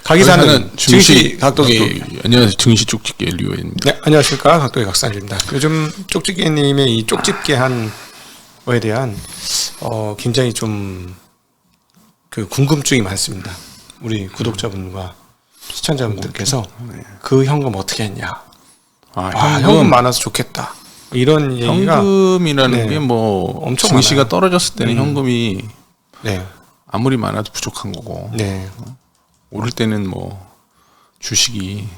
가기사는 증시 각도기. 안녕하세요. 증시 쪽집게 류현입니다. 네, 안녕하십니까. 각도기 각산입니다. 요즘 쪽집게님의 이 쪽집게한 거에 대한 굉장히 좀 그 궁금증이 많습니다. 우리 구독자분과 시청자분들께서 그 현금 어떻게 했냐. 현금 많아서 좋겠다. 이런 얘기가 현금이라는 게 뭐 엄청 증시가 많아요. 떨어졌을 때는 현금이 네. 아무리 많아도 부족한 거고 네. 오를 때는 뭐 주식이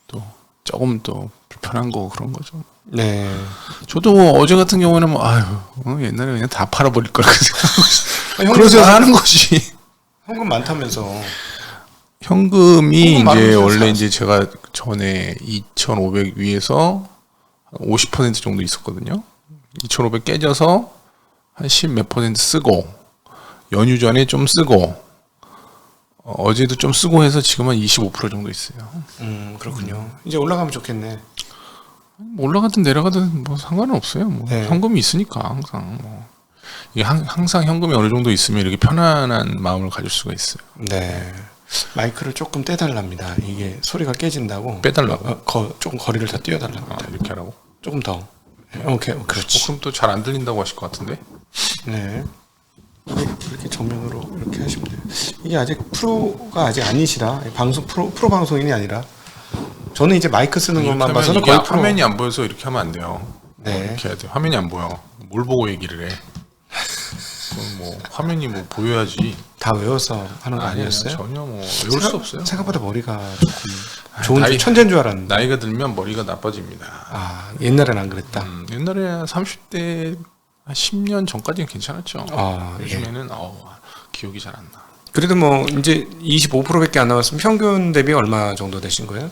또 조금 또 불편한 거고 그런 거죠. 네. 저도 뭐 어제 같은 경우에는 뭐 옛날에 그냥 다 팔아버릴 걸 현금 그러서 하는 거지. 현금 많다면서. 현금이 현금 이제 많으면 원래 사- 이제 제가 전에 2,500 위에서 50% 정도 있었거든요. 2,500 깨져서 한 10 몇 % 쓰고 연휴 전에 좀 쓰고 어제도 좀 쓰고 해서 지금 한 25% 정도 있어요. 그렇군요. 이제 올라가면 좋겠네. 뭐 올라가든 내려가든 뭐 상관은 없어요. 뭐 네. 현금이 있으니까 항상 뭐 이게 항상 현금이 어느 정도 있으면 이렇게 편안한 마음을 가질 수가 있어요. 네. 마이크를 조금 떼달랍니다. 이게 소리가 깨진다고. 빼달라고? 조금 거리를 더 띄워달랍니다. 이렇게 하라고? 조금 더. 오케이, 그렇지. 그럼 또 잘 안 들린다고 하실 것 같은데? 네. 이렇게 정면으로 이렇게 하시면 돼요. 이게 아직 프로가 아직 아니시라 방송 프로 방송인이 아니라 저는 이제 마이크 쓰는 것만 봐서는 거의 프로. 화면이 안 보여서 이렇게 하면 안 돼요. 네. 이렇게 해야 돼. 화면이 안 보여. 뭘 보고 얘기를 해? 그럼 뭐 화면이 뭐 보여야지. 다 외워서 하는 거 아니에요. 아니었어요? 전혀 뭐 외울 수 없어요. 생각보다 머리가 조금 좋은 천재인 줄 알았는데. 나이가 들면 머리가 나빠집니다. 옛날엔 안 그랬다. 옛날에 30대 한 10년 전까지는 괜찮았죠. 예. 요즘에는 기억이 잘 안 나. 그래도 뭐 이제 25%밖에 안 남았으면 평균 대비 얼마 정도 되신 거예요?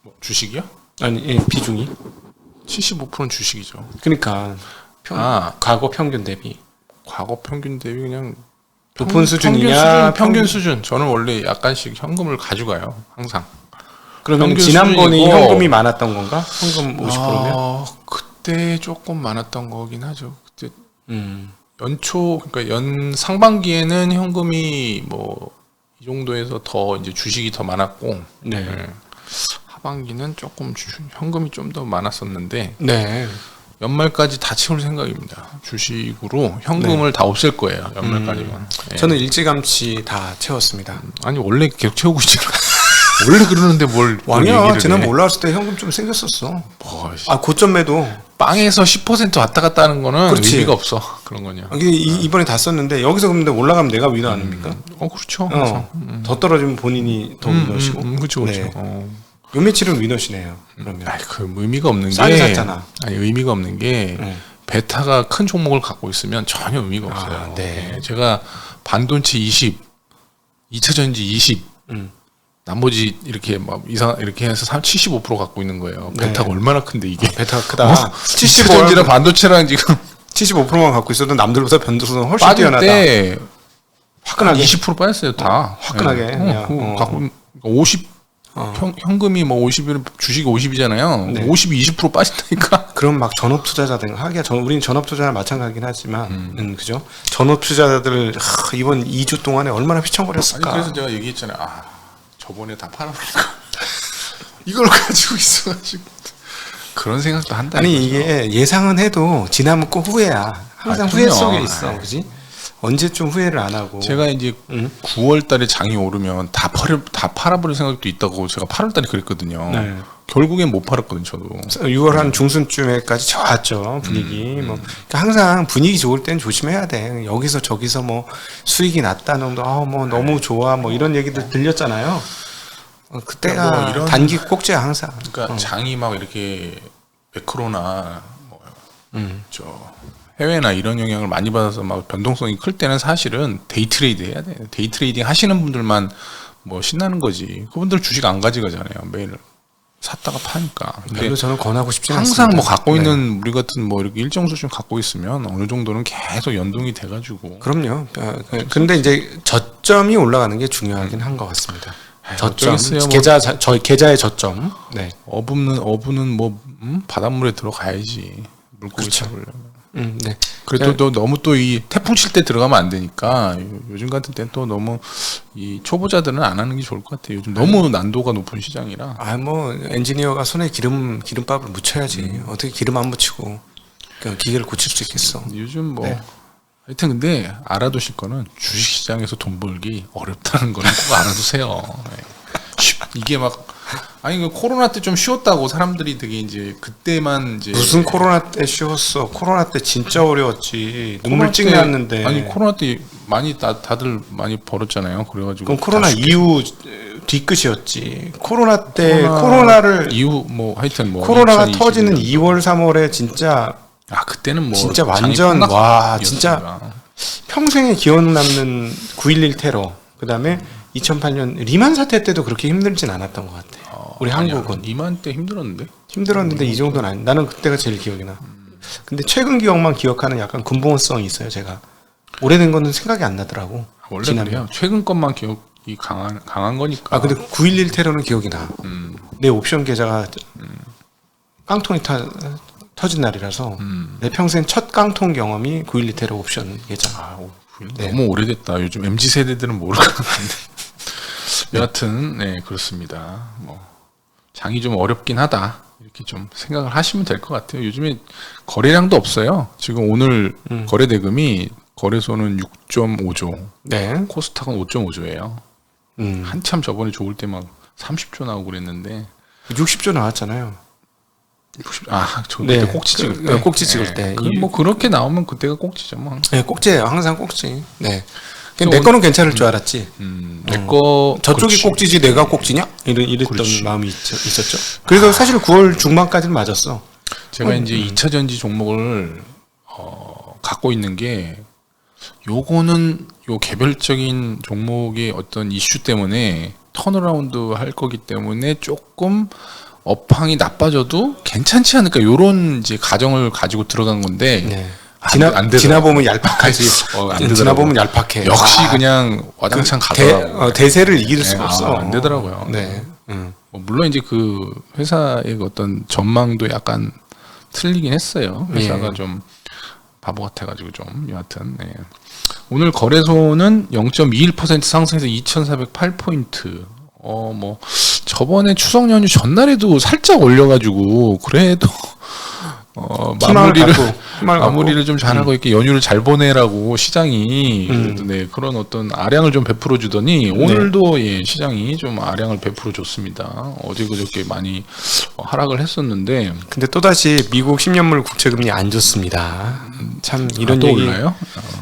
뭐 주식이요? 아니, 비중이. 75%는 주식이죠. 그러니까 과거 평균 대비 과거 평균 대비 그냥 높은 수준이냐? 평균 수준. 저는 원래 약간씩 현금을 가져가요. 항상. 그러면 지난번에 현금이 많았던 건가? 현금 50%면? 그때 조금 많았던 거긴 하죠. 그때 연초 그러니까 연 상반기에는 현금이 뭐 이 정도에서 더 이제 주식이 더 많았고 하반기는 조금 현금이 좀 더 많았었는데 연말까지 다 채울 생각입니다. 주식으로 현금을 다 없앨 거예요. 연말까지만. 저는 일찌감치 다 채웠습니다. 아니 원래 계속 채우고 있잖아. 원래 그러는데 뭘 아니야. 지난번 올라왔을 때 현금 좀 생겼었어. 고점 매도. 빵에서 10% 왔다 갔다 하는 거는 그렇지. 의미가 없어. 그런 거냐. 이번에 다 썼는데 여기서 근데 올라가면 내가 위너 아닙니까? 그렇죠. 더 떨어지면 본인이 더 위너시고. 그렇죠. 요 며칠은 위너시네요. 그러면. 그 의미가 없는 게. 싸게 샀잖아. 아니 의미가 없는 게 베타가 큰 종목을 갖고 있으면 전혀 의미가 없어요. 제가 반도체 20, 2차전지 20, 나머지 이렇게 막 이렇게 해서 75% 갖고 있는 거예요. 베타가 얼마나 큰데 이게. 베타가 크다. 2차전지랑 반도체랑 지금 75%만 갖고 있어도 남들보다 변동성은 훨씬 빠질 뛰어나다. 때 화끈하게 20% 빠졌어요 다. 화끈하게. 갖고 50 현금이 뭐 50이면 주식이 50이잖아요. 50이 20% 빠진다니까. 그럼 막 전업 투자자들 우리는 전업 투자나 마찬가지긴 하지만 그죠? 전업 투자자들 이번 2주 동안에 얼마나 휘청거렸을까. 그래서 제가 얘기했잖아요. 저번에 다 팔아버릴까. 이걸 가지고 있어가지고 그런 생각도 한다. 이게 예상은 해도 지나면 꼭 후회야. 항상 후회 속에 있어, 그지? 언제쯤 후회를 안 하고. 제가 이제 9월달에 장이 오르면 다 팔아버릴 생각도 있다고 제가 8월달에 그랬거든요. 결국엔 못 팔았거든요, 저도. 6월 한 중순쯤에까지 좋았죠, 분위기. 그러니까 항상 분위기 좋을 땐 조심해야 돼. 여기서 저기서 뭐 수익이 났다는 뭐 너무 좋아 뭐 이런 얘기들 들렸잖아요. 그때가 뭐 이런 단기 꼭지야 항상. 그러니까 장이 막 이렇게 매크로나 저 해외나 이런 영향을 많이 받아서 막 변동성이 클 때는 사실은 데이 트레이드 해야 돼. 데이 트레이딩 하시는 분들만 뭐 신나는 거지. 그분들 주식 안 가져가잖아요. 매일 샀다가 파니까. 별로 저는 권하고 싶지 않습니다. 항상 뭐 갖고 있는 우리 같은 뭐 이렇게 일정 수준 갖고 있으면 어느 정도는 계속 연동이 돼가지고. 그럼요. 근데 이제 저점이 올라가는 게 중요하긴 한 것 같습니다. 저점, 계좌의 저점. 어부는 뭐 바닷물에 들어가야지. 물고기 잡으려면. 네. 그래도 또 너무 또 이 태풍 칠 때 들어가면 안 되니까 요즘 같은 때는 또 너무 이 초보자들은 안 하는 게 좋을 것 같아요. 요즘 너무 난도가 높은 시장이라. 뭐 엔지니어가 손에 기름밥을 묻혀야지. 어떻게 기름 안 묻히고 그 기계를 고칠 수 있겠어. 요즘 뭐 네. 하여튼 근데 알아두실 거는 주식시장에서 돈 벌기 어렵다는 거는 꼭 알아두세요. 네. 이게 막 아니 그 코로나 때 좀 쉬웠다고 사람들이 되게 이제 그때만 이제 무슨 코로나 때 쉬웠어. 코로나 때 진짜 어려웠지. 코로나 눈물 찍 때- 났는데. 아니 코로나 때 많이 다들 많이 벌었잖아요. 그래가지고 그럼 코로나 다 이후 뒤끝이었지. 코로나 때 코로나를 이후 뭐 하여튼 뭐 코로나가 2020 터지는 년. 2월 3월에 진짜 그때는 뭐 진짜 장이 완전 와 폭락이었습니다. 진짜 평생에 기억 남는 9.11 테러. 그다음에 2008년 리만 사태 때도 그렇게 힘들진 않았던 것 같아. 우리 한국은 이맘때 힘들었는데. 힘들었는데 이 정도는 아니. 나는 그때가 제일 기억이 나. 근데 최근 기억만 기억하는 약간 군붕어성이 있어요. 제가 오래된 거는 생각이 안 나더라고. 원래 지나면. 그래요. 최근 것만 기억이 강한 거니까. 근데 9.11 테러는 기억이 나. 내 옵션 계좌가 깡통이 터진 날이라서 내 평생 첫 깡통 경험이 9.12 테러 옵션 계좌. 네. 너무 오래됐다. 요즘 MZ 세대들은 모를 것 같은데. 여하튼 네 그렇습니다. 뭐 장이 좀 어렵긴 하다. 이렇게 좀 생각을 하시면 될 것 같아요. 요즘에 거래량도 없어요. 지금 오늘 거래 대금이 거래소는 6.5조, 네. 코스닥은 5.5조예요. 한참 저번에 좋을 때 막 30조 나오고 그랬는데 60조 나왔잖아요. 저 그때 네. 꼭지 찍을 때. 꼭지 찍을 때. 뭐 그렇게 나오면 그때가 꼭지죠. 뭐. 네, 꼭지예요. 항상 꼭지. 네. 또 내 거는 괜찮을 줄 알았지. 내거 저쪽이 꼭지지 내가 꼭지냐? 이랬던 그렇지. 마음이 있었죠. 그래서 사실 9월 중반까지는 맞았어. 제가 이제 2차 전지 종목을 갖고 있는 게 요거는 요 개별적인 종목의 어떤 이슈 때문에 턴어라운드 할 거기 때문에 조금 업황이 나빠져도 괜찮지 않을까 요런 이제 가정을 가지고 들어간 건데 네. 안 되더라고요. 지나보면 얄팍하지. 안 되더라고요. 지나보면 얄팍해. 역시 그냥 와장창 가더라고요. 대세를 이길 수가 네, 없어. 안 되더라고요. 네. 뭐 물론 이제 그 회사의 어떤 전망도 약간 틀리긴 했어요. 회사가 예. 좀 바보 같아가지고 좀 여하튼 네. 오늘 거래소는 0.21% 상승해서 2,408포인트. 뭐 저번에 추석 연휴 전날에도 살짝 올려가지고 그래도 마무리를 좀 잘하고 이렇게 연휴를 잘 보내라고 시장이 그래도 네, 그런 어떤 아량을 좀 베풀어 주더니 오늘도 예, 시장이 좀 아량을 베풀어 줬습니다. 어제 그저께 많이 하락을 했었는데 근데 또다시 미국 10년물 국채금리 안 좋습니다. 참 이런 또 얘기 올라요?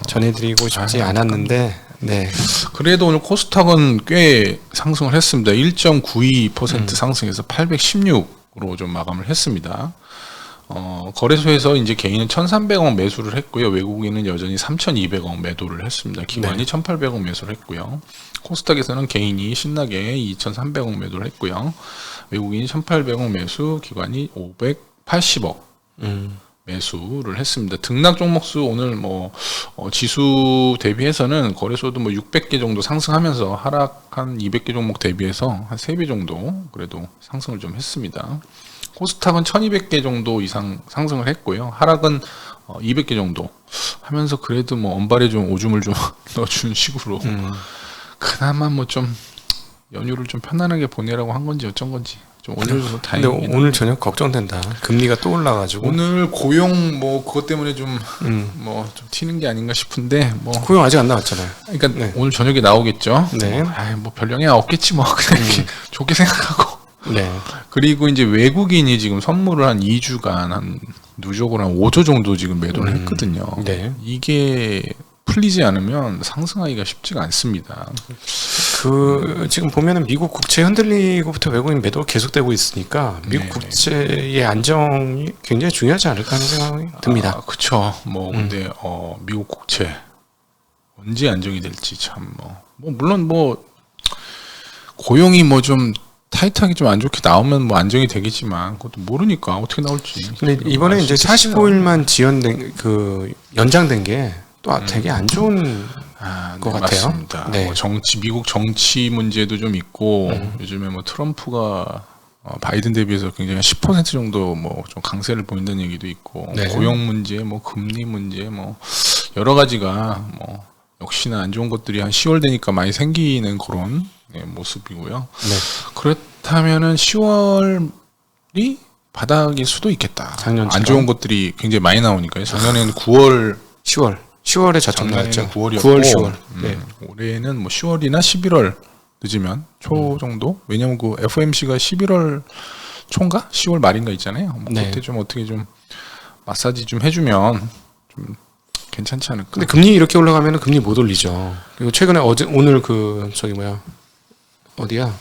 전해드리고 싶지 않았는데 네. 그래도 오늘 코스닥은 꽤 상승을 했습니다. 1.92% 상승해서 816으로 좀 마감을 했습니다. 거래소에서 이제 개인은 1,300억 매수를 했고요. 외국인은 여전히 3,200억 매도를 했습니다. 기관이 1,800억 매수를 했고요. 코스닥에서는 개인이 신나게 2,300억 매도를 했고요. 외국인이 1,800억 매수, 기관이 580억 매수를 했습니다. 등락 종목 수 오늘 뭐 지수 대비해서는 거래소도 뭐 600개 정도 상승하면서 하락한 200개 종목 대비해서 한 3배 정도 그래도 상승을 좀 했습니다. 코스닥은 1200개 정도 이상 상승을 했고요. 하락은 200개 정도 하면서 그래도 뭐 언발에 좀 오줌을 좀 넣어주는 식으로 그나마 뭐 좀 연휴를 좀 편안하게 보내라고 한 건지 어쩐 건지 좀 올려줘서 근데 다행이긴 오늘 저녁 걱정된다. 금리가 또 올라가지고. 오늘 고용 뭐 그것 때문에 좀 뭐 좀 튀는 게 아닌가 싶은데 뭐 고용 아직 안 나왔잖아요. 그러니까 네. 오늘 저녁에 나오겠죠. 네. 뭐 별영이 없겠지 뭐 그냥 이렇게 좋게 생각하고 네. 그리고 이제 외국인이 지금 선물을 한 2주간 한 누적으로 한 5조 정도 지금 매도를 했거든요. 네. 이게 풀리지 않으면 상승하기가 쉽지가 않습니다. 지금 보면은 미국 국채 흔들리고부터 외국인 매도가 계속되고 있으니까 미국 네. 국채의 안정이 굉장히 중요하지 않을까 하는 생각이 듭니다. 그렇죠. 뭐 근데 미국 국채 언제 안정이 될지 참 뭐 물론 뭐 고용이 뭐 좀 타이트하게 좀 안 좋게 나오면 뭐 안정이 되겠지만 그것도 모르니까 어떻게 나올지. 근데 이번에 이제 45일만 지연된 연장된 게 또 되게 안 좋은 것 같아요. 맞습니다. 네. 뭐 미국 정치 문제도 좀 있고 요즘에 뭐 트럼프가 바이든 대비해서 굉장히 10% 정도 뭐 좀 강세를 보인다는 얘기도 있고 네. 고용 문제, 뭐 금리 문제, 뭐 여러 가지가 뭐 역시나 안 좋은 것들이 한 10월 되니까 많이 생기는 그런 모습이고요. 네. 그렇다면은 10월이 바닥일 수도 있겠다. 작년처럼. 안 좋은 것들이 굉장히 많이 나오니까요. 작년에는 9월, 10월에 저점 나왔죠. 9월이었고 9월, 10월. 네. 올해는 뭐 10월이나 11월 늦으면 초 정도. 왜냐면 그 FOMC가 11월 초인가 10월 말인가 있잖아요. 뭐 네. 그때 좀 어떻게 좀 마사지 좀 해주면 좀 괜찮지 않을까. 근데 금리 이렇게 올라가면 금리 못 올리죠. 그리고 최근에 오늘 어디야?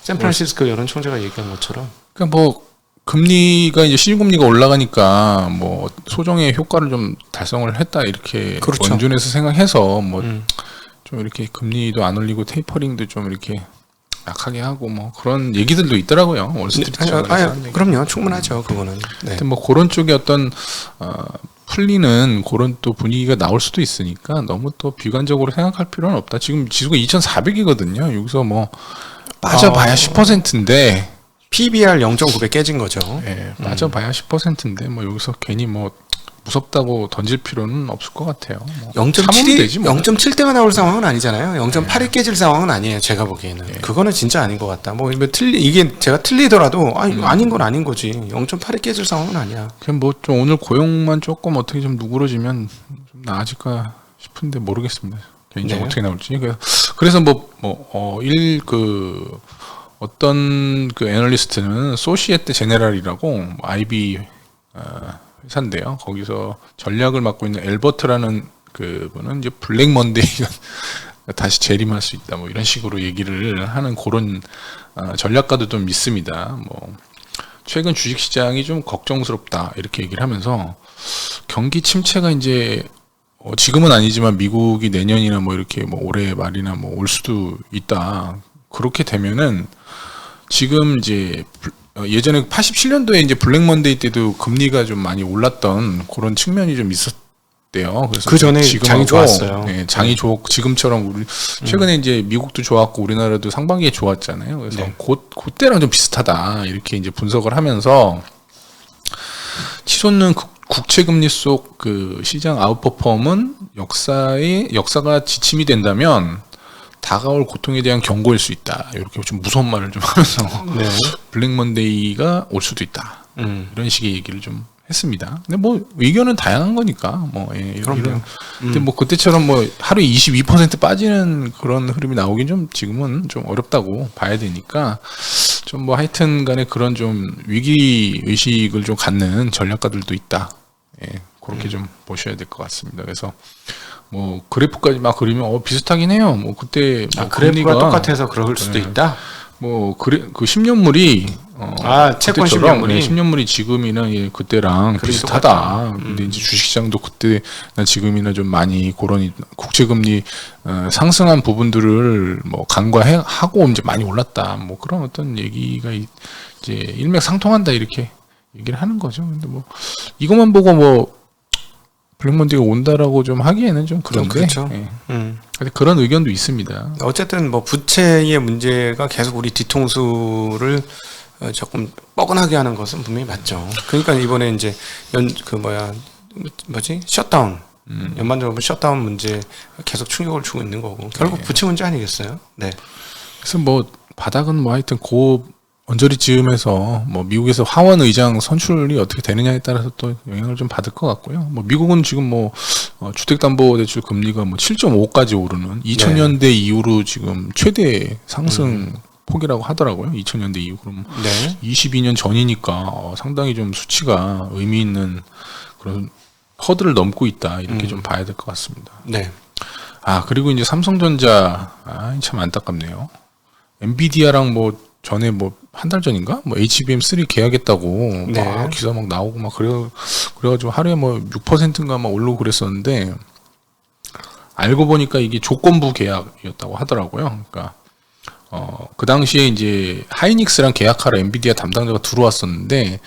샌프란시스코 여론 총재가 얘기한 것처럼. 그러니까 뭐 금리가 이제 시중금리가 올라가니까 뭐 소정의 효과를 좀 달성을 했다 이렇게 그렇죠. 원준에서 생각해서 뭐 좀 이렇게 금리도 안 올리고 테이퍼링도 좀 이렇게 약하게 하고 뭐 그런 얘기들도 있더라고요. 월스트리트 저널에서. 그럼요. 충분하죠. 그거는. 네. 하여튼 뭐 그런 쪽에 어떤 풀리는 그런 또 분위기가 나올 수도 있으니까 너무 또 비관적으로 생각할 필요는 없다. 지금 지수가 2,400이거든요. 여기서 뭐 빠져봐야 10%인데 PBR 0.9배 깨진 거죠. 예, 빠져봐야 10%인데 뭐 여기서 괜히 뭐 무섭다고 던질 필요는 없을 것 같아요. 뭐 0.7이 되지 뭐. 0.7대가 나올 상황은 아니잖아요. 0.8이 깨질 상황은 아니에요. 제가 보기에는. 그거는 진짜 아닌 것 같다. 뭐 이게 제가 틀리더라도 아닌 건 아닌 거지. 0.8이 깨질 상황은 아니야. 그냥 뭐 좀 오늘 고용만 조금 어떻게 좀 누그러지면 좀 나아질까 싶은데 모르겠습니다. 개인적으로 네. 어떻게 나올지. 그래서 어떤 그 애널리스트는 소시에테 제네랄이라고 IB 회사인데요. 거기서 전략을 맡고 있는 엘버트라는 그분은 이제 블랙 먼데이가 다시 재림할 수 있다. 뭐 이런 식으로 얘기를 하는 그런 전략가도 좀 있습니다. 뭐 최근 주식시장이 좀 걱정스럽다 이렇게 얘기를 하면서 경기 침체가 이제 지금은 아니지만 미국이 내년이나 뭐 이렇게 뭐 올해 말이나 뭐 올 수도 있다. 그렇게 되면은 지금 이제 예전에 87년도에 이제 블랙 먼데이 때도 금리가 좀 많이 올랐던 그런 측면이 좀 있었대요. 그래서 그 전에 지금하고, 장이 좋았어요. 네, 장이 지금처럼 우리 최근에 이제 미국도 좋았고 우리나라도 상반기에 좋았잖아요. 그래서 네. 그때랑 좀 비슷하다 이렇게 이제 분석을 하면서 치솟는 국채 금리 속 그 시장 아웃퍼폼은 역사가 지침이 된다면 다가올 고통에 대한 경고일 수 있다. 이렇게 좀 무서운 말을 좀 하면서 네. 블랙 먼데이가 올 수도 있다. 이런 식의 얘기를 좀 했습니다. 근데 뭐 의견은 다양한 거니까 뭐 그럼요. 근데 뭐 그때처럼 뭐 하루에 22% 빠지는 그런 흐름이 나오긴 좀 지금은 좀 어렵다고 봐야 되니까 좀 뭐 하여튼간에 그런 좀 위기 의식을 좀 갖는 전략가들도 있다. 예, 그렇게 좀 보셔야 될 것 같습니다. 그래서 뭐 그래프까지 막 그리면 비슷하긴 해요. 뭐 그때 뭐 그래프가 금리가 똑같아서 그럴 수도 있다. 뭐 그 10년물이 채권 그때처럼 10년물이 10년물이 지금이나 그때랑 비슷하다. 근데 이제 주식시장도 그때나 지금이나 좀 많이 그런 국채금리 상승한 부분들을 뭐 간과하고 이제 많이 올랐다. 뭐 그런 어떤 얘기가 이제 일맥상통한다 이렇게 얘기를 하는 거죠. 근데 뭐 이것만 보고 뭐 블랙먼데이가 온다라고 좀 하기에는 좀 그런데 그렇죠. 예. 근데 그런 의견도 있습니다. 어쨌든 뭐 부채의 문제가 계속 우리 뒤통수를 조금 뻐근하게 하는 것은 분명히 맞죠. 그러니까 이번에 이제 셧다운 연반적으로 셧다운 문제 계속 충격을 주고 있는 거고 결국 부채 문제 아니겠어요? 네. 그래서 뭐 바닥은 뭐 하여튼 언저리 즈음에서 뭐 미국에서 하원 의장 선출이 어떻게 되느냐에 따라서 또 영향을 좀 받을 것 같고요. 뭐 미국은 지금 뭐 주택담보대출 금리가 뭐 7.5까지 오르는 2000년대 이후로 지금 최대 상승 폭이라고 하더라고요. 2000년대 이후 그럼 네. 22년 전이니까 상당히 좀 수치가 의미 있는 그런 허들을 넘고 있다 이렇게 좀 봐야 될 것 같습니다. 네. 그리고 이제 삼성전자 참 안타깝네요. 엔비디아랑 뭐 전에 뭐 한 달 전인가 뭐 HBM3 계약했다고 네. 막 기사 막 나오고 막 그래가지고 하루에 뭐 6%인가 막 오르고 그랬었는데 알고 보니까 이게 조건부 계약이었다고 하더라고요. 그러니까 그 당시에 이제 하이닉스랑 계약하러 엔비디아 담당자가 들어왔었는데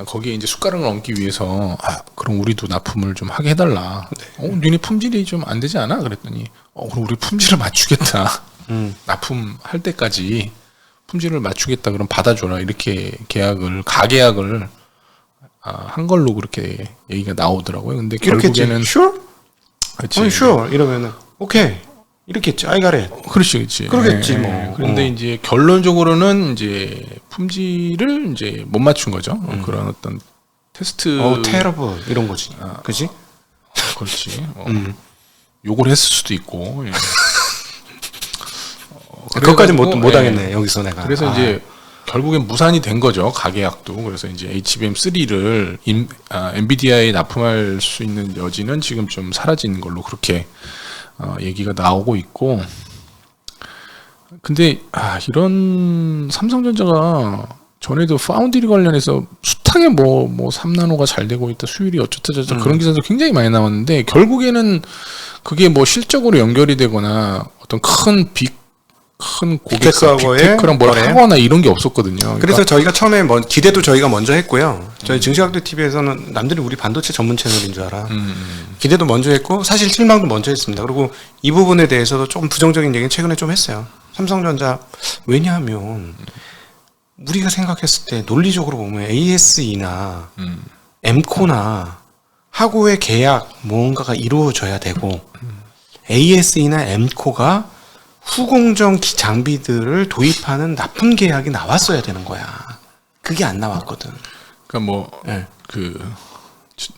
거기에 이제 숟가락을 얹기 위해서 그럼 우리도 납품을 좀 하게 해달라. 니네 품질이 좀 안 되지 않아? 그랬더니 그럼 우리 품질을 맞추겠다. 납품할 때까지 품질을 맞추겠다 그럼 받아줘라 이렇게 가계약을 한 걸로 그렇게 얘기가 나오더라고요. 근데 이렇겠지. 결국에는 sure? 그치. 아니 sure 이러면은 오케이 이렇겠지. I got it. 그렇지. 그러겠지, 예, 뭐. 예. 그런데 이제 결론적으로는 이제 품질을 이제 못 맞춘 거죠. 그런 어떤 테스트. terrible 이런 거지. 그지? 그렇지. 욕을 했을 수도 있고. 예. 그것까지 못 예. 하겠네 여기서 내가. 그래서 이제 결국엔 무산이 된 거죠 가계약도. 그래서 이제 HBM3를 엔비디아에 납품할 수 있는 여지는 지금 좀 사라지는 걸로 그렇게 얘기가 나오고 있고. 근데 이런 삼성전자가 전에도 파운드리 관련해서 숫하게 뭐 3나노가 잘 되고 있다 수율이 어쩌다 그런 기사도 굉장히 많이 나왔는데 결국에는 그게 뭐 실적으로 연결이 되거나 어떤 큰 고객사 빅테크랑 뭘 하거나 이런 게 없었거든요. 그러니까 그래서 저희가 처음에 기대도 저희가 먼저 했고요. 저희 증시학도 TV에서는 남들이 우리 반도체 전문 채널인 줄 알아. 기대도 먼저 했고 사실 실망도 먼저 했습니다. 그리고 이 부분에 대해서도 조금 부정적인 얘기는 최근에 좀 했어요. 삼성전자 왜냐하면 우리가 생각했을 때 논리적으로 보면 ASE나 엠코나 하고의 계약 뭔가가 이루어져야 되고 ASE나 엠코가 후공정 장비들을 도입하는 납품 계약이 나왔어야 되는 거야. 그게 안 나왔거든. 그러니까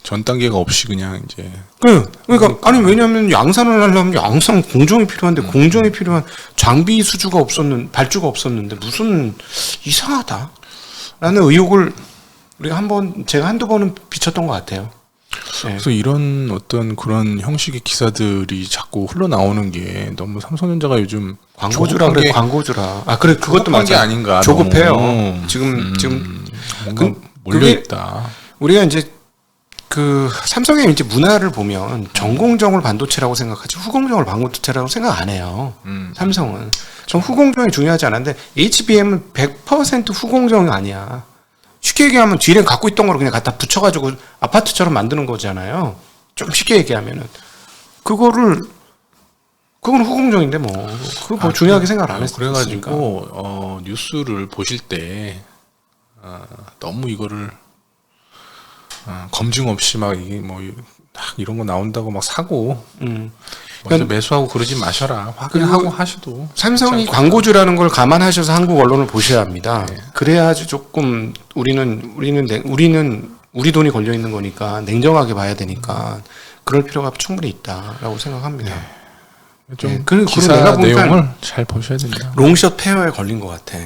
전 단계가 없이 그냥 이제 그러니까 아니 왜냐하면 양산을 하려면 양산 공정이 필요한데 공정이 필요한 장비 수주가 발주가 없었는데 무슨 이상하다라는 의혹을 우리가 제가 한두 번은 비쳤던 것 같아요. 그래서 이런 어떤 그런 형식의 기사들이 자꾸 흘러나오는 게 너무 삼성전자가 요즘 광고주라 그래. 광고주라. 그래 그것도 맞아. 게 아닌가. 조급해요. 너무. 지금 뭔가 몰려 있다. 우리가 이제 삼성의 이제 문화를 보면 전공정을 반도체라고 생각하지 후공정을 반도체라고 생각 안 해요. 삼성은 전 후공정이 중요하지 않은데 HBM은 100% 후공정이 아니야. 쉽게 얘기하면 뒤에 갖고 있던 거를 그냥 갖다 붙여가지고 아파트처럼 만드는 거잖아요. 좀 쉽게 얘기하면은 그건 후공정인데 그거 중요하게 생각 안 했으니까. 그래가지고 뉴스를 보실 때 너무 이거를 검증 없이 막 이게 이런 거 나온다고 막 사고 먼저 매수하고 그러지 마셔라. 확인하고 하셔도. 삼성이 광고주라는 걸 감안하셔서 한국 언론을 보셔야 합니다. 네. 그래야지 조금 우리는 우리 돈이 걸려 있는 거니까 냉정하게 봐야 되니까 그럴 필요가 충분히 있다라고 생각합니다. 좀 기사 내용을 잘 보셔야 됩니다. 롱숏 페어에 걸린 것 같아.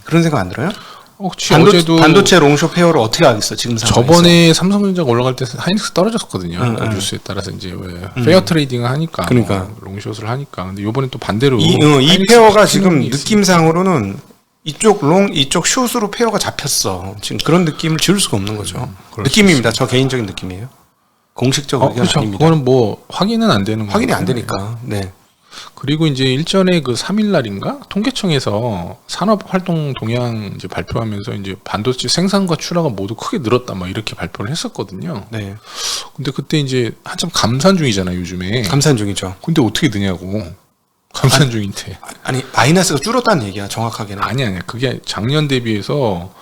그런 생각 안 들어요? 어제도 반도체 롱숏 페어를 어떻게 하겠어 지금 상황에서? 저번에 삼성전자가 올라갈 때 하이닉스 떨어졌었거든요. 그 뉴스에 따라서 이제 페어 트레이딩을 하니까 그러니까 롱숏을 하니까. 근데 이번에 또 반대로 이 페어가 지금 느낌상으로는 이쪽 롱 이쪽 숏으로 페어가 잡혔어. 지금 그런 느낌을 지울 수가 없는 거죠. 느낌입니다. 저 개인적인 느낌이에요. 공식적 의견 그렇죠. 아닙니다. 그거는 확인은 안 되는 거예요. 확인이 안 되니까. 네. 그리고 이제 일전에 3일날인가 통계청에서 산업활동 동향 이제 발표하면서 이제 반도체 생산과 출하가 모두 크게 늘었다 막 이렇게 발표를 했었거든요. 네. 근데 그때 이제 한참 감산 중이잖아요, 요즘에. 감산 중이죠. 근데 어떻게 드냐고. 감산 중인데. 아니 마이너스가 줄었다는 얘기야, 정확하게는. 아니야. 그게 작년 대비해서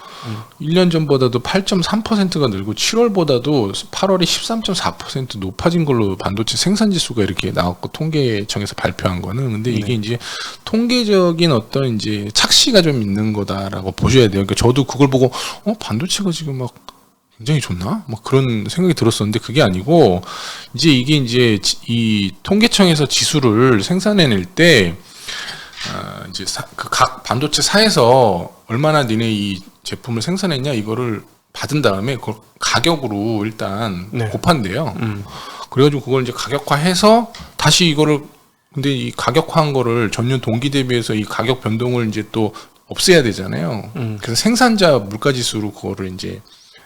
1년 전보다도 8.3%가 늘고 7월보다도 8월에 13.4% 높아진 걸로 반도체 생산 지수가 이렇게 나왔고 통계청에서 발표한 거는. 근데 이게 이제 통계적인 어떤 이제 착시가 좀 있는 거다라고 보셔야 돼요. 그러니까 저도 그걸 보고 반도체가 지금 막 굉장히 좋나? 막 그런 생각이 들었었는데 그게 아니고 이제 이게 이제 이 통계청에서 지수를 생산해낼 때 이제 각 반도체사에서 얼마나 니네 이 제품을 생산했냐 이거를 받은 다음에 그걸 가격으로 일단 곱한대요. 그래가지고 그걸 이제 가격화해서 다시 이거를 근데 이 가격화한 거를 전년 동기 대비해서 이 가격 변동을 이제 또 없애야 되잖아요. 그래서 생산자 물가 지수로 그거를 이제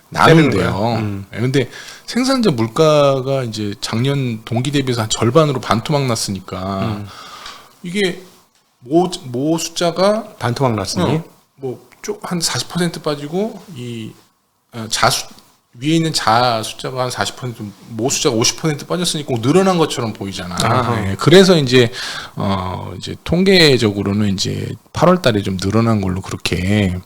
나눈대요. 근데 생산자 물가가 이제 작년 동기 대비해서 한 절반으로 반토막 났으니까 이게 모 숫자가 반토막 났으니 뭐 쭉 한 40% 빠지고 이 자수 위에 있는 자 숫자가 한 40%, 모 숫자가 50% 빠졌으니까 꼭 늘어난 것처럼 보이잖아. 네. 그래서 이제 이제 통계적으로는 이제 8월달에 좀 늘어난 걸로 그렇게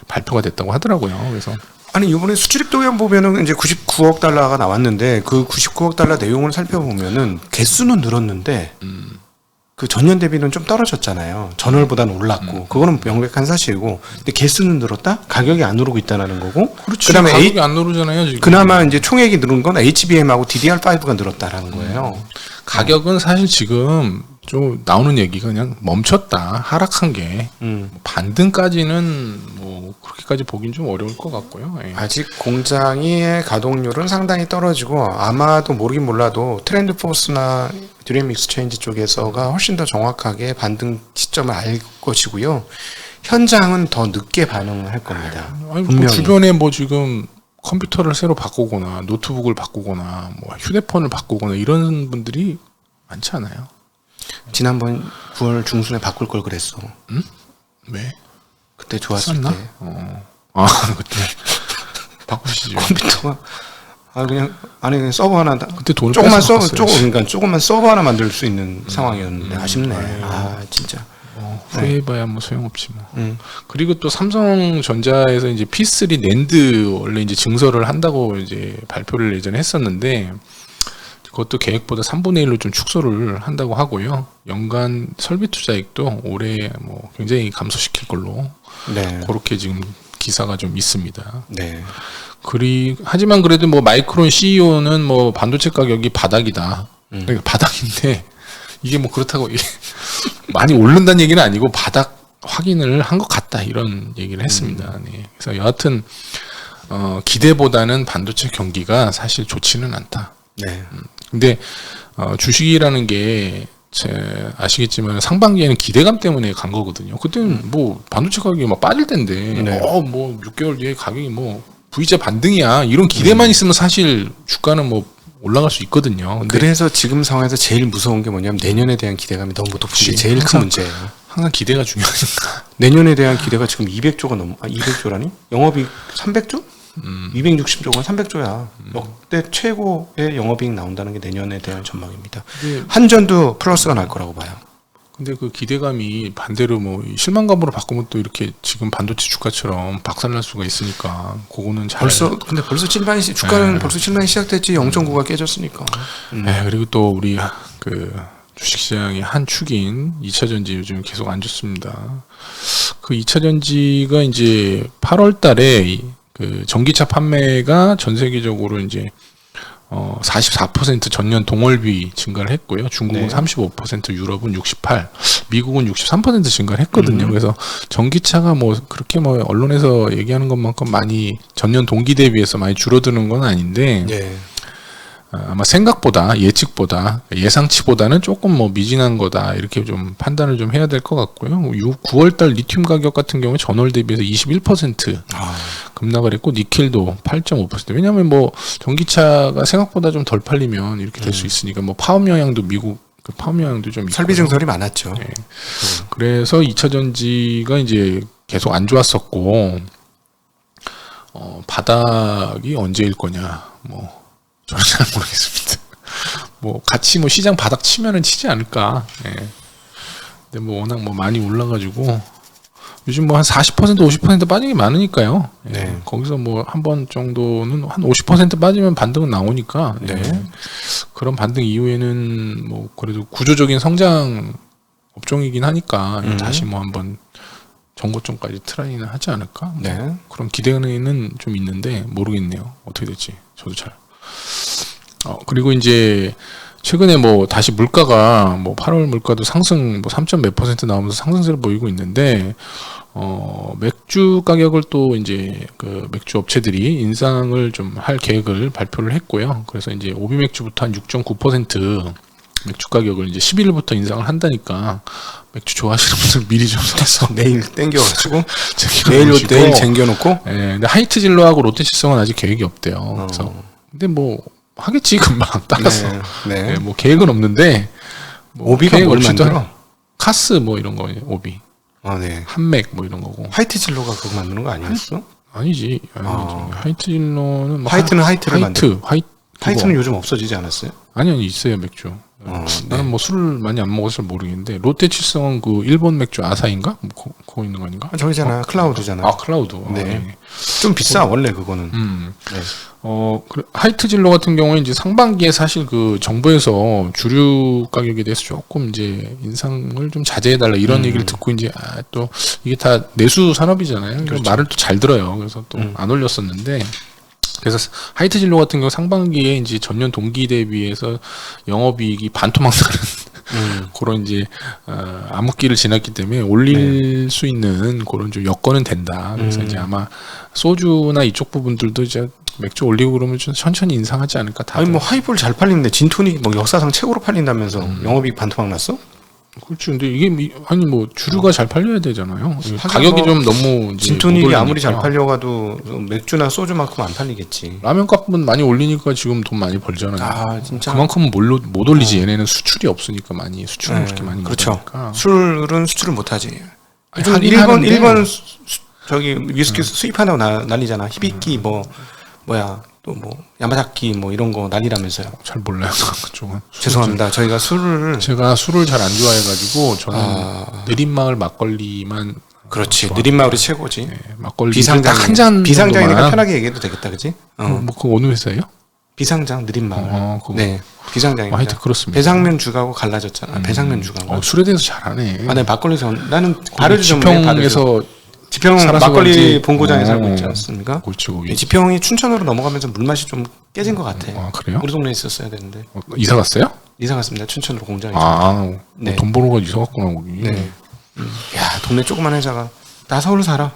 발표가 됐다고 하더라고요. 그래서 아니 이번에 수출입 도형 보면은 이제 99억 달러가 나왔는데 그 99억 달러 내용을 살펴보면은 개수는 늘었는데 그 전년 대비는 좀 떨어졌잖아요. 전월보다는 올랐고 그거는 명백한 사실이고 근데 개수는 늘었다? 가격이 안 오르고 있다는 거고. 그렇지. 그다음에 가격이 안 오르잖아요. 지금. 그나마 이제 총액이 늘은 건 HBM하고 DDR5가 늘었다라는 거예요. 가격은 사실 지금 좀 나오는 얘기가 그냥 멈췄다, 하락한 게 반등까지는 뭐 그렇게까지 보긴 좀 어려울 것 같고요. 예. 아직 공장의 가동률은 상당히 떨어지고 아마도 모르긴 몰라도 트렌드 포스나 드림 익스체인지 쪽에서가 훨씬 더 정확하게 반등 시점을 알 것이고요. 현장은 더 늦게 반응을 할 겁니다. 아니, 뭐 분명히. 주변에 뭐 지금 컴퓨터를 새로 바꾸거나 노트북을 바꾸거나 뭐 휴대폰을 바꾸거나 이런 분들이 많지 않아요. 지난번 9월 중순에 바꿀 걸 그랬어. 응? 왜? 그때 좋았을 쌌나? 때. 그때 바꾸시죠. 컴퓨터가 그냥 안에 그냥 서버 하나 그때 돈을 조금만 뺏어 서버 그러니까 조금만 서버 하나 만들 수 있는 상황이었는데 아쉽네. 진짜. 후회해봐야 뭐 소용없지 뭐. 그리고 또 삼성전자에서 이제 P3 낸드 원래 이제 증설을 한다고 이제 발표를 예전에 했었는데 그것도 계획보다 3분의 1로 좀 축소를 한다고 하고요. 연간 설비 투자액도 올해 뭐 굉장히 감소시킬 걸로 네. 그렇게 지금 기사가 좀 있습니다. 네. 하지만 그래도 뭐 마이크론 CEO는 뭐 반도체 가격이 바닥이다. 그러니까 바닥인데 이게 뭐 그렇다고 많이 오른다는 얘기는 아니고 바닥 확인을 한 것 같다 이런 얘기를 했습니다. 네. 그래서 여하튼 기대보다는 반도체 경기가 사실 좋지는 않다. 네. 근데 주식이라는 게 아시겠지만 상반기에는 기대감 때문에 간 거거든요. 그때는 뭐 반도체 가격이 막 빠질 때인데 네. 뭐 6개월 뒤에 가격이 뭐 V자 반등이야 이런 기대만 있으면 사실 주가는 뭐 올라갈 수 있거든요. 근데 그래서 지금 상황에서 제일 무서운 게 뭐냐면 내년에 대한 기대감이 너무 높은 게 제일 큰 문제예요. 항상 기대가 중요하니까. 내년에 대한 기대가 지금 200조가 200조라니? 영업이익 300조? 260조가 300조야. 역대 최고의 영업이익 나온다는 게 내년에 대한 전망입니다. 한전도 플러스가 날 거라고 봐요. 근데 그 기대감이 반대로 뭐 실망감으로 바꾸면 또 이렇게 지금 반도체 주가처럼 박살날 수가 있으니까 그거는 잘 근데 벌써 주가는 벌써 칠만이 시작됐지. 0.9가 깨졌으니까. 네, 그리고 또 우리 그 주식시장의 한 축인 2차전지 요즘 계속 안 좋습니다. 그 2차전지가 이제 8월 달에 그 전기차 판매가 전 세계적으로 이제 44% 전년 동월비 증가를 했고요. 중국은 35%, 유럽은 68%, 미국은 63% 증가를 했거든요. 그래서 전기차가 뭐 그렇게 뭐 언론에서 얘기하는 것만큼 많이 전년 동기 대비해서 많이 줄어드는 건 아닌데 아마 생각보다 예측보다 예상치보다는 조금 뭐 미진한 거다 이렇게 좀 판단을 좀 해야 될 것 같고요. 9월달 리튬 가격 같은 경우에 전월 대비해서 21% 급락을 했고 니켈도 8.5%. 왜냐하면 뭐 전기차가 생각보다 좀 덜 팔리면 이렇게 될 수 있으니까 뭐 파업 영향도 미국 파업 영향도 좀 있고 설비 증설이 많았죠. 네. 그래서 2차 전지가 이제 계속 안 좋았었고 바닥이 언제일 거냐 뭐. 저는 잘 모르겠습니다. 뭐 같이 뭐 시장 바닥 치면은 치지 않을까. 예. 근데 뭐 워낙 뭐 많이 올라가지고 요즘 뭐 한 40% 50% 빠진 게 많으니까요. 예. 네. 거기서 뭐 한 번 정도는 한 50% 빠지면 반등은 나오니까. 예. 그런 반등 이후에는 뭐 그래도 구조적인 성장 업종이긴 하니까 다시 뭐 한번 전고점까지 트라이는 하지 않을까. 네. 그런 기대는 좀 있는데 모르겠네요. 어떻게 될지 저도 잘. 그리고 이제 최근에 뭐 다시 물가가 뭐 8월 물가도 상승 뭐 3점 몇 % 나오면서 상승세를 보이고 있는데 맥주 가격을 또 이제 그 맥주 업체들이 인상을 좀 할 계획을 발표를 했고요. 그래서 이제 오비 맥주부터 한 6.9% 맥주 가격을 이제 11일부터 인상을 한다니까 맥주 좋아하시는 분들 미리 좀 사서 내일 땡겨가지고 내일 내일 쟁겨놓고. 예, 근데 하이트진로하고 롯데칠성은 아직 계획이 없대요. 그래서 근데 뭐 하겠지 금방 따라서. 네. 뭐 계획은 없는데 뭐 오비가 뭘 만들어? 카스 뭐 이런 거 오비. 네. 한맥 뭐 이런 거고. 화이트 진로가 그거 만드는 거 아니었어? 아니지. 하이트질러는 뭐 화이트는 하이트를 만들. 화이트는 그거. 요즘 없어지지 않았어요? 아니 있어요 맥주. 나는 뭐 술을 많이 안 먹어서 잘 모르겠는데 롯데 칠성은 그 일본 맥주 아사인가? 뭐 그거 있는 거 아닌가? 저기잖아 클라우드잖아. 아 클라우드. 네. 좀 비싸 원래 그거는. 네. 하이트질러 같은 경우에 이제 상반기에 사실 그 정부에서 주류 가격에 대해서 조금 이제 인상을 좀 자제해달라 이런 얘기를 듣고 이제 또 이게 다 내수 산업이잖아요. 그렇죠. 말을 또 잘 들어요. 그래서 또 안 올렸었는데. 그래서 하이트진로 같은 경우 상반기에 이제 전년 동기 대비해서 영업이익이 반토막 나는 그런 이제 암흑기를 지났기 때문에 올릴 수 있는 그런 좀 여건은 된다. 그래서 이제 아마 소주나 이쪽 부분들도 이제 맥주 올리고 그러면 좀 천천히 인상하지 않을까. 다들. 아니 뭐 하이볼 잘 팔리는데 진토닉 뭐 역사상 최고로 팔린다면서 영업이익 반토막 났어? 그렇지. 근데 이게 아니 뭐 주류가 잘 팔려야 되잖아요. 하긴 가격이 뭐 좀 너무 이제 진토닉이 못 아무리 잘 올리니까. 팔려가도 맥주나 소주만큼 안 팔리겠지. 라면 값은 많이 올리니까 지금 돈 많이 벌잖아요. 아 진짜. 그만큼은 못 올리지. 얘네는 수출이 없으니까 많이 수출을 그렇게 많이 그렇죠. 못하니까. 술은 수출을 못하지. 요즘 하긴 일본 하는데. 저기 위스키 수입한다고 난리잖아. 히비키 뭐야 또 뭐 야마자키 뭐 이런 거 난리라면서요. 잘 몰라요. 그쪽은. 죄송합니다. 저희가 술을 제가 술을 잘 안 좋아해가지고 저는 느린마을 막걸리만. 그렇지. 느린마을이 최고지. 네, 막걸리 비상장 딱 한 잔. 비상장이니까 정도만. 편하게 얘기해도 되겠다, 그지? 뭐 그거 어느 회사예요? 비상장 느린마을. 그거. 네, 비상장입니다. 하여튼 그렇습니다. 배상면 주가하고 갈라졌잖아. 배상면 주가. 술에 대해서 잘하네. 네, 막걸리 나는 발효주 전문이에요. 지평에서 지평 살아서 막걸리 그런지. 본고장에 살고 있지 않습니까? 그렇지 거기. 네, 지평이 춘천으로 넘어가면서 물맛이 좀 깨진 것 같아. 아 그래요? 우리 동네에 있었어야 되는데 이사 갔어요? 이사 갔습니다. 춘천으로 공장에. 네. 돈 벌어 가지고 이사 갔구나 거기. 네. 야 동네 조그만 회사가 나 서울 살아.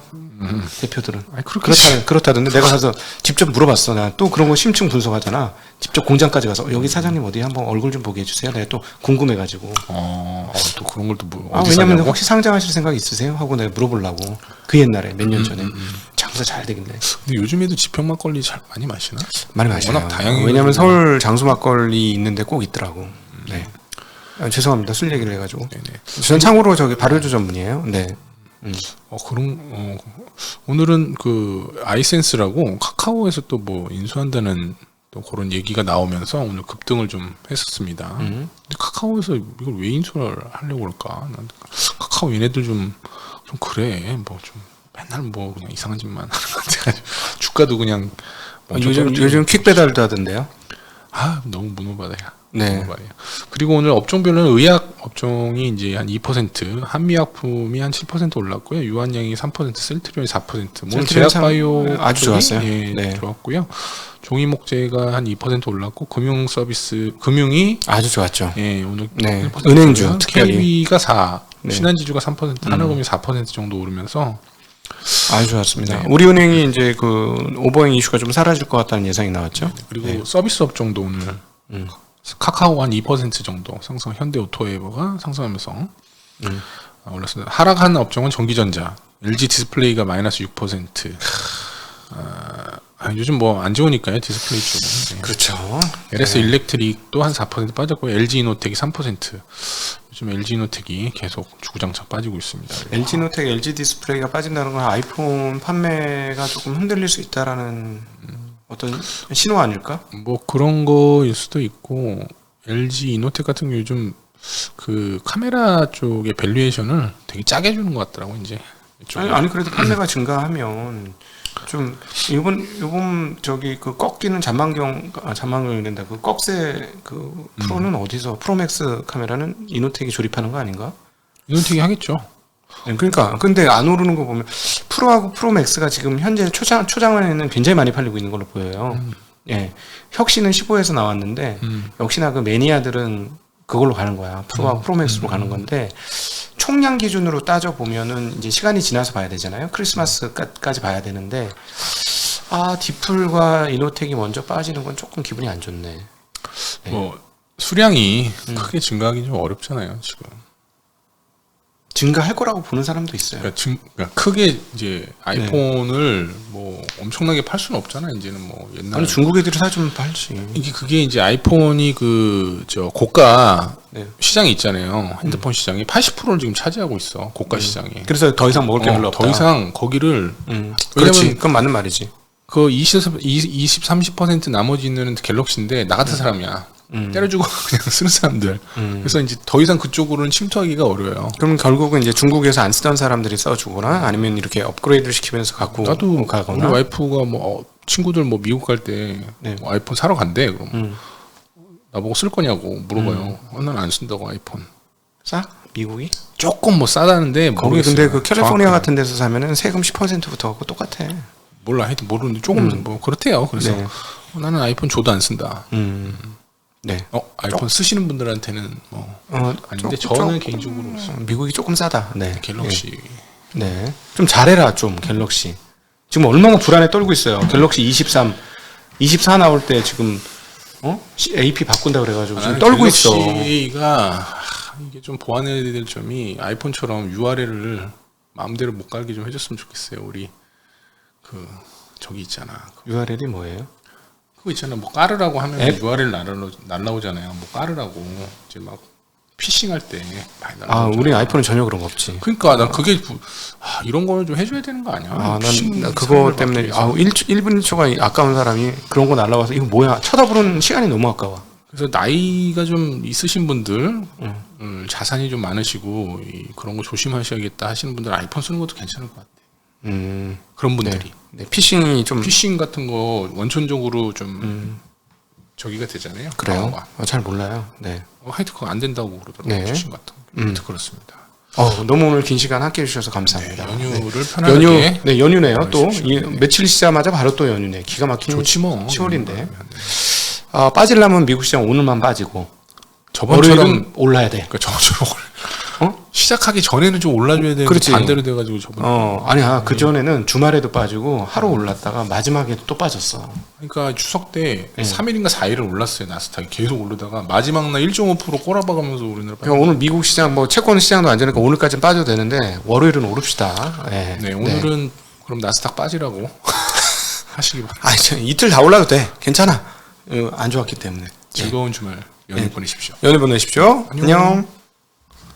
대표들은. 아니, 그렇게 그렇다던데 내가 가서 직접 물어봤어. 나 또 그런 거 심층 분석하잖아. 직접 공장까지 가서 여기 사장님 어디 한번 얼굴 좀 보게 해주세요. 내가 또 궁금해가지고. 또 그런 걸 또 뭐. 왜냐면 혹시 상장하실 생각 있으세요? 하고 내가 물어보려고. 그 옛날에 몇 년 전에 장사 잘 되길래. 근데 요즘에도 지평 막걸리 잘 많이 마시나? 많이 마셔요. 워낙 다양해. 왜냐면 서울 장수 막걸리 있는데 꼭 있더라고. 네. 죄송합니다. 술 얘기를 해가지고. 네네. 전 참고로 저기 발효주 전문이에요. 네. 오늘은 그 아이센스라고 카카오에서 또 뭐 인수한다는 또 그런 얘기가 나오면서 오늘 급등을 좀 했었습니다. 근데 카카오에서 이걸 왜 인수를 하려고 그럴까? 난 카카오 얘네들 좀 그래. 뭐 좀 맨날 뭐 그냥 이상한 짓만 하는 것 같아. 주가도 그냥 뭐 요즘 퀵 배달도 하던데요. 너무 문어바다야. 네. 그리고 오늘 업종별로는 의약 업종이 이제 한 2%, 한미약품이 한 7% 올랐고요. 유한양이 3%, 셀트리온이 4%. 뭐 제약바이오 아주 좋았어요. 예, 네. 좋았고요. 종이목재가 한 2% 올랐고 금융이 아주 좋았죠. 예, 오늘 네. 1% 은행주 올랐고요. 특별히. KB가 4, 네. 신한지주가 3%, 하나금이 4% 정도 오르면서 아주 좋았습니다. 네. 우리은행이 이제 그 오버행 이슈가 좀 사라질 것 같다는 예상이 나왔죠. 그리고 서비스 업종도 오늘 카카오 한 2% 정도 상승, 현대오토웨이버가 상승하면서 올랐습니다. 하락한 업종은 전기전자, LG 디스플레이가 마이너스 6%. 요즘 뭐 안 좋으니까요 디스플레이 쪽은. 네. 그렇죠. LS 일렉트릭도 한 4% 빠졌고 LG 이노텍이 3%. 요즘 LG 이노텍이 계속 주구장창 빠지고 있습니다. LG노텍, LG 디스플레이가 빠진다는 건 아이폰 판매가 조금 흔들릴 수 있다라는 어떤 신호 아닐까? 뭐 그런 거일 수도 있고 LG 이노텍 같은 경우 요즘 그 카메라 쪽의 밸류에이션을 되게 짜게 주는 것 같더라고 이제. 아니 그래도 판매가 증가하면 좀 이번 저기 그 꺾이는 잔망경이 된다. 그 꺽쇠 그 프로는 어디서 프로맥스 카메라는 이노텍이 조립하는 거 아닌가? 이노텍이 하겠죠. 네, 그러니까 근데 안 오르는 거 보면 프로하고 프로맥스가 지금 현재 초장에는 굉장히 많이 팔리고 있는 걸로 보여요. 예, 혁신은 15에서 나왔는데 역시나 그 매니아들은 그걸로 가는 거야. 프로하고 프로맥스로 가는 건데 총량 기준으로 따져 보면은 이제 시간이 지나서 봐야 되잖아요. 크리스마스까지 봐야 되는데 디플과 이노텍이 먼저 빠지는 건 조금 기분이 안 좋네. 네. 뭐 수량이 크게 증가하기 좀 어렵잖아요 지금. 증가할 거라고 보는 사람도 있어요. 그러니까 크게 이제 아이폰을 뭐 엄청나게 팔 수는 없잖아. 이제는 뭐 옛날 아니 중국 애들이 사주면 팔지. 그게 이제 아이폰이 그 저 고가 네. 시장이 있잖아요. 핸드폰 시장이 80%를 지금 차지하고 있어. 고가 시장이. 그래서 더 이상 먹을 게 별로 없다. 더 이상 거기를 그렇지. 왜냐면 그건 맞는 말이지. 그 20, 30% 나머지는 갤럭시인데 나 같은 사람이야. 때려주고 그냥 쓰는 사람들. 그래서 이제 더 이상 그쪽으로는 침투하기가 어려워요. 그럼 결국은 이제 중국에서 안 쓰던 사람들이 써주거나 아니면 이렇게 업그레이드를 시키면서 갖고 나도 가거나. 우리 와이프가 뭐 친구들 뭐 미국 갈 때 네. 뭐 아이폰 사러 간대. 그럼 나보고 쓸 거냐고 물어봐요. 난 안 쓴다고 아이폰. 싸? 미국이? 조금 뭐 싸다는데 거기 모르겠어요. 근데 그 캘리포니아 정확하게. 같은 데서 사면은 세금 10%부터 하고 똑같아. 몰라 하여튼 모르는데 조금 뭐 그렇대요. 그래서 네. 나는 아이폰 줘도 안 쓴다. 네. 아이폰 쓰시는 분들한테는 뭐 아닌데 저는 개인적으로 미국이 조금 싸다. 네. 갤럭시 네. 좀 잘해라 좀 갤럭시. 지금 얼마나 불안에 떨고 있어요. 갤럭시 24 나올 때 지금 AP 바꾼다 그래가지고 지금 떨고 있어. 갤럭시가 이게 좀 보완해야 될 점이 아이폰처럼 URL을 마음대로 못 깔게 좀 해줬으면 좋겠어요. 우리 그 저기 있잖아. URL이 뭐예요? 그거 있잖아. 뭐 깔으라고 하면 앱? URL 날라오잖아요. 뭐 깔으라고 이제 막 피싱할 때 많이 아, 날라오잖아. 우리 아이폰은 전혀 그런 거 없지. 그러니까 난 그게 이런 거를 좀 해줘야 되는 거 아니야? 아, 피싱 난 그거 사람들 때문에 막 그래서. 1분 1초가 아까운 사람이 그런 거 날라와서 이거 뭐야? 쳐다보는 시간이 너무 아까워. 그래서 나이가 좀 있으신 분들 자산이 좀 많으시고 그런 거 조심하셔야겠다 하시는 분들 아이폰 쓰는 것도 괜찮을 것 같아. 그런 분들이 네, 피싱이 좀 피싱 같은 거 원천적으로 좀 저기가 되잖아요. 그래요? 방어가. 잘 몰라요. 네. 하여튼 그거 안 된다고 그러더라고요. 네. 피싱 같은 거. 하여튼 그렇습니다. 너무 오늘 긴 시간 함께 해주셔서 감사합니다. 연휴를 편하게 연휴, 네, 연휴네요. 또 보내십시오. 며칠 쉬자마자 바로 또 연휴네. 기가 막힌 좋지 뭐. 10월인데. 빠지려면 미국 시장 오늘만 빠지고 저번처럼 월요일은 올라야 돼. 그러니까 저번처럼 시작하기 전에는 좀 올라줘야 되는데 그렇지. 반대로 돼가지고 저번. 아니야. 그 전에는 주말에도 빠지고 하루 올랐다가 마지막에 또 빠졌어. 그러니까 추석 때 3일인가 4일을 올랐어요. 나스닥이 계속 오르다가 마지막 날 1.5% 꼬라박으면서 우리나라. 그러니까 오늘 미국 시장 뭐 채권 시장도 안 되니까 오늘까지는 빠져도 되는데 월요일은 오릅시다. 네. 네, 오늘은 그럼 나스닥 빠지라고 하시기 바랍니다. 이틀 다 올라도 돼. 괜찮아. 안 좋았기 때문에. 즐거운 주말 연휴 보내십시오. 연휴 보내십시오. 안녕.